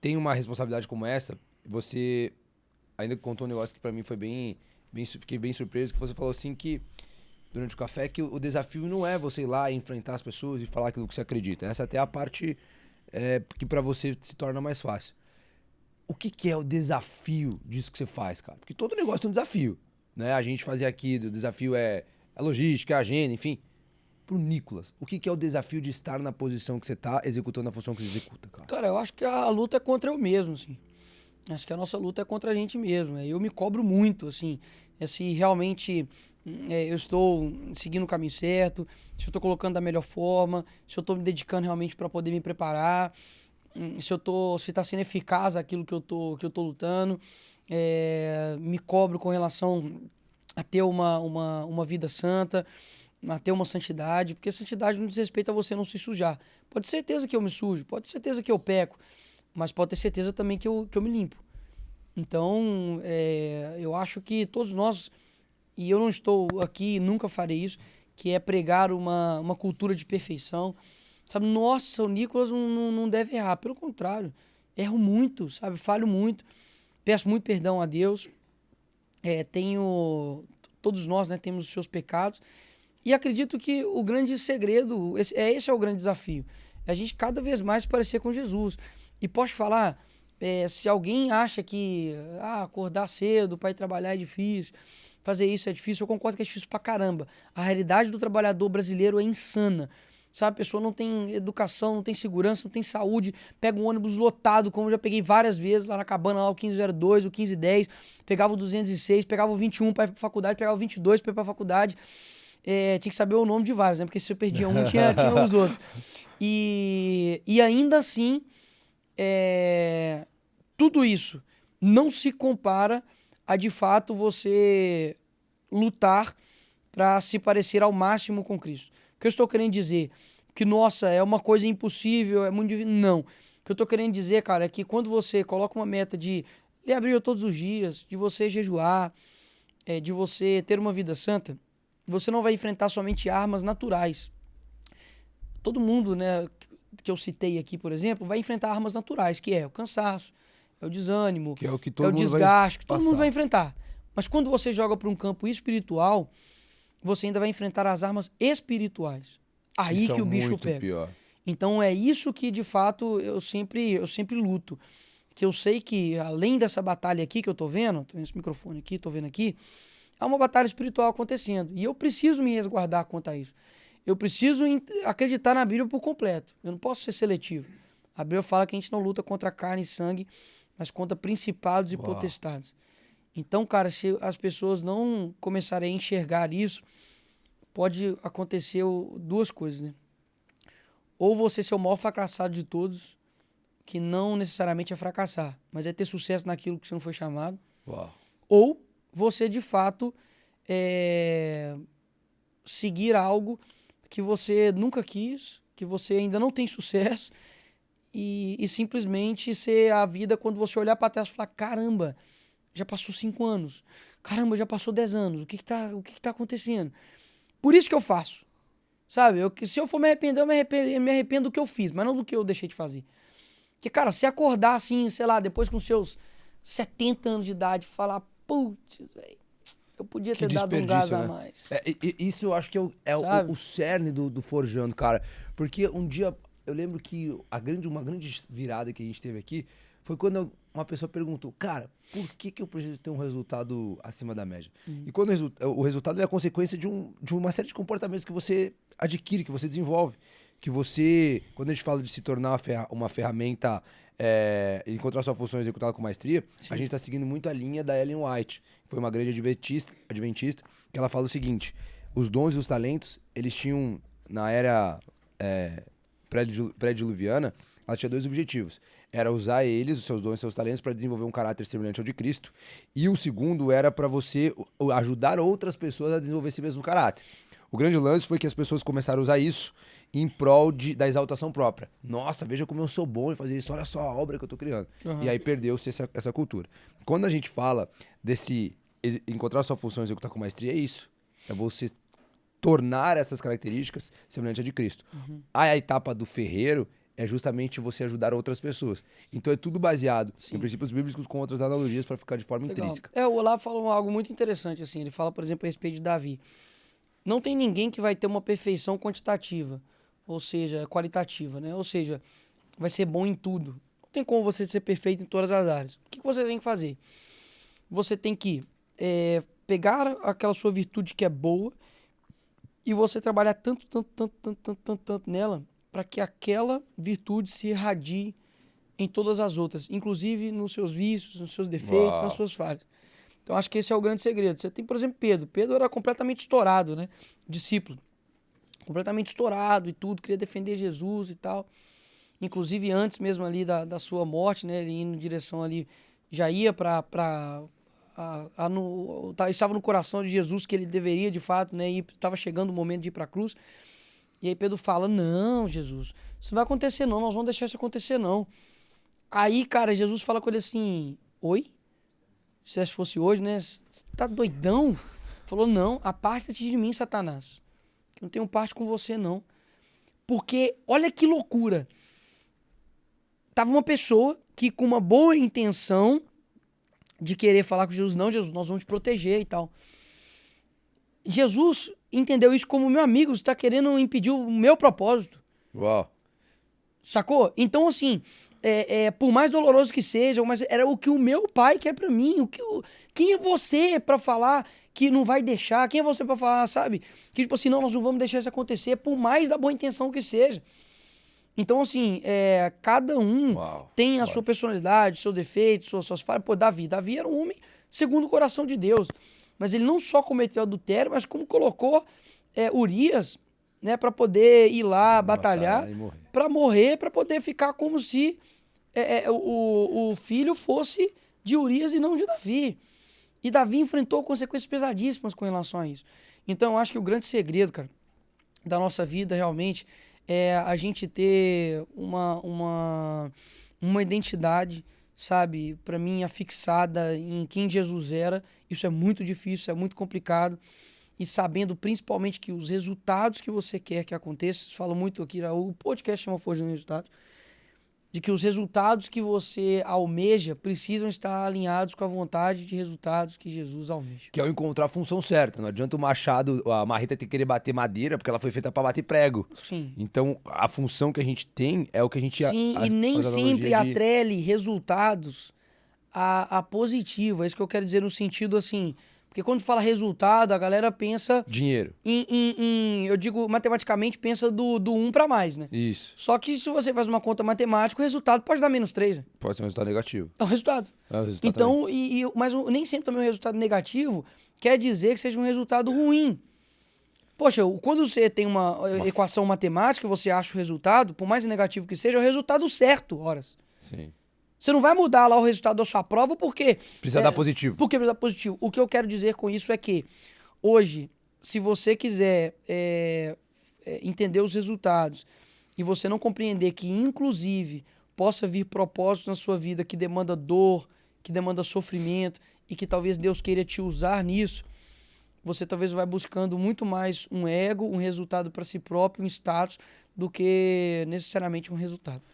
tem uma responsabilidade como essa, você ainda contou um negócio que pra mim foi fiquei bem surpreso, que você falou assim que, durante o café, que o desafio não é você ir lá e enfrentar as pessoas e falar aquilo que você acredita. Essa até é a parte que pra você se torna mais fácil. O que é o desafio disso que você faz, cara? Porque todo negócio tem um desafio, né? A gente fazia aqui, o desafio é a logística, a agenda, enfim. Pro Nicolas, o que é o desafio de estar na posição que você tá, executando a função que você executa, cara? Cara, eu acho que a luta é contra eu mesmo, assim. Acho que a nossa luta é contra a gente mesmo. Eu me cobro muito, assim, se realmente eu estou seguindo o caminho certo, se eu estou colocando da melhor forma, se eu estou me dedicando realmente para poder me preparar, se está sendo eficaz aquilo que eu tô lutando. Me cobro com relação a ter uma vida santa, a ter uma santidade, porque santidade não diz respeito a você não se sujar. Pode ter certeza que eu me sujo, pode ter certeza que eu peco, mas pode ter certeza também que eu me limpo. Então, eu acho que todos nós, e eu não estou aqui, nunca farei isso, que é pregar uma cultura de perfeição. Sabe, nossa, o Nicolas não deve errar. Pelo contrário, erro muito, sabe, falho muito, peço muito perdão a Deus. Todos nós, né, temos os seus pecados. E acredito que o grande segredo, esse é o grande desafio, é a gente cada vez mais se parecer com Jesus. E posso falar, se alguém acha que acordar cedo para ir trabalhar é difícil, fazer isso é difícil, eu concordo que é difícil pra caramba. A realidade do trabalhador brasileiro é insana. Sabe, a pessoa não tem educação, não tem segurança, não tem saúde, pega um ônibus lotado, como eu já peguei várias vezes lá na cabana, lá o 1502, o 1510, pegava o 206, pegava o 21 para ir pra faculdade, pegava o 22 para ir pra faculdade. Tinha que saber o nome de vários, né? Porque se eu perdia um, tinha os outros. E ainda assim, tudo isso não se compara a, de fato, você lutar para se parecer ao máximo com Cristo. O que eu estou querendo dizer? Que, nossa, é uma coisa impossível, é muito difícil. Não. O que eu estou querendo dizer, cara, é que quando você coloca uma meta de ler a Bíblia todos os dias, de você jejuar, de você ter uma vida santa, você não vai enfrentar somente armas naturais. Todo mundo, né, que eu citei aqui, por exemplo, vai enfrentar armas naturais, que é o cansaço, é o desânimo, Que é o que é o todo mundo vai desgaste, que todo mundo passar. vai enfrentar. Mas quando você joga para um campo espiritual, você ainda vai enfrentar as armas espirituais. Aí Isso é que o bicho muito pega. pior. Então é isso que, de fato, eu sempre luto. Que eu sei que, além dessa batalha aqui que eu tô vendo esse microfone aqui, tô vendo aqui, há uma batalha espiritual acontecendo. E eu preciso me resguardar quanto a isso. Eu preciso acreditar na Bíblia por completo. Eu não posso ser seletivo. A Bíblia fala que a gente não luta contra carne e sangue, mas contra principados e potestades. Então, cara, se as pessoas não começarem a enxergar isso, pode acontecer duas coisas, né? Ou você ser o maior fracassado de todos, que não necessariamente é fracassar, mas é ter sucesso naquilo que você não foi chamado. Uau. Ou você, de fato, seguir algo que você nunca quis, que você ainda não tem sucesso, e simplesmente ser a vida quando você olhar para trás e falar, caramba, já passou 5 anos, caramba, já passou 10 anos, o que que tá acontecendo? Por isso que eu faço, sabe? Se eu for me arrepender, eu me arrependo do que eu fiz, mas não do que eu deixei de fazer. Porque, cara, se acordar assim, sei lá, depois com seus 70 anos de idade, falar, putz, velho, eu podia Que ter dado um gás desperdício, a né? mais. Isso eu acho que é Sabe? o cerne do Forjando, cara. Porque um dia, eu lembro que uma grande virada que a gente teve aqui foi quando uma pessoa perguntou, cara, por que eu preciso ter um resultado acima da média? E quando o resultado é a consequência de uma série de comportamentos que você adquire, que você desenvolve. Que você, quando a gente fala de se tornar uma ferramenta, encontrar sua função e executá-la com maestria, a gente está seguindo muito a linha da Ellen White, que foi uma grande adventista, que ela fala o seguinte: os dons e os talentos, eles tinham, na era pré-diluviana, ela tinha dois objetivos. Era usar eles, os seus dons e seus talentos, para desenvolver um caráter semelhante ao de Cristo. E o segundo era para você ajudar outras pessoas a desenvolver esse mesmo caráter. O grande lance foi que as pessoas começaram a usar isso em prol da exaltação própria. Nossa, veja como eu sou bom em fazer isso, olha só a obra que eu tô criando. Uhum. E aí perdeu-se essa cultura. Quando a gente fala desse encontrar sua função e executar com maestria, é isso. É você tornar essas características semelhantes a de Cristo. A etapa do ferreiro é justamente você ajudar outras pessoas. Então é tudo baseado em princípios bíblicos com outras analogias para ficar de forma intrínseca. O Olavo falou algo muito interessante, assim, ele fala, por exemplo, a respeito de Davi. Não tem ninguém que vai ter uma perfeição quantitativa, ou seja, qualitativa, né? Ou seja, vai ser bom em tudo. Não tem como você ser perfeito em todas as áreas. O que você tem que fazer? Você tem que pegar aquela sua virtude que é boa e você trabalhar tanto nela para que aquela virtude se irradie em todas as outras, inclusive nos seus vícios, nos seus defeitos, nas suas falhas. Então, acho que esse é o grande segredo. Você tem, por exemplo, Pedro. Pedro era completamente estourado, né? Discípulo. Completamente estourado e tudo, queria defender Jesus e tal. Inclusive, antes mesmo ali da sua morte, né? Ele indo em direção ali, já ia estava no coração de Jesus que ele deveria, de fato, né? E estava chegando o momento de ir para a cruz. E aí Pedro fala, não, Jesus, isso não vai acontecer não, nós vamos deixar isso acontecer não. Aí, cara, Jesus fala com ele assim, oi? Se fosse hoje, né? Você tá doidão? Falou, não, aparta-te de mim, Satanás. Que eu não tenho parte com você, não. Porque, olha que loucura. Tava uma pessoa que com uma boa intenção de querer falar com Jesus, não, Jesus, nós vamos te proteger e tal. Jesus entendeu isso como, meu amigo, você tá querendo impedir o meu propósito. Uau. Sacou? Então, assim, por mais doloroso que seja, mas era o que o meu pai quer pra mim. Quem é você pra falar que não vai deixar? Quem é você pra falar, sabe? Que tipo assim, não, nós não vamos deixar isso acontecer, por mais da boa intenção que seja. Então, assim, cada um tem a sua personalidade, seus defeitos, suas falhas. Pô, Davi era um homem segundo o coração de Deus. Mas ele não só cometeu adultério, mas como colocou Urias, né, para poder ir lá batalhar, para morrer, para poder ficar como se o filho fosse de Urias e não de Davi. E Davi enfrentou consequências pesadíssimas com relação a isso. Então, eu acho que o grande segredo, cara, da nossa vida realmente é a gente ter uma identidade, sabe, para mim, afixada em quem Jesus era. Isso é muito difícil, é muito complicado. E sabendo principalmente que os resultados que você quer que aconteça, falo muito aqui, o podcast chama Forjando Resultados, de que os resultados que você almeja precisam estar alinhados com a vontade de resultados que Jesus almeja. Que é o encontrar a função certa. Não adianta o machado, a marreta ter que querer bater madeira, porque ela foi feita para bater prego. Sim. Então, a função que a gente tem é o que a gente... Sim, e nem sempre atrele resultados a positivo. É isso que eu quero dizer no sentido assim... Porque quando fala resultado, a galera pensa... Dinheiro. Eu digo, matematicamente, pensa do 1 para mais, né? Isso. Só que se você faz uma conta matemática, o resultado pode dar -3. Né? Pode ser um resultado negativo. É um resultado. Então, mas nem sempre também o resultado negativo quer dizer que seja um resultado ruim. Poxa, quando você tem uma equação matemática, você acha o resultado, por mais negativo que seja, é o resultado certo, horas. Sim. Você não vai mudar lá o resultado da sua prova porque... Precisa dar positivo. Porque precisa dar positivo. O que eu quero dizer com isso é que, hoje, se você quiser entender os resultados e você não compreender que, inclusive, possa vir propósitos na sua vida que demanda dor, que demanda sofrimento e que talvez Deus queira te usar nisso, você talvez vai buscando muito mais um ego, um resultado para si próprio, um status, do que necessariamente um resultado.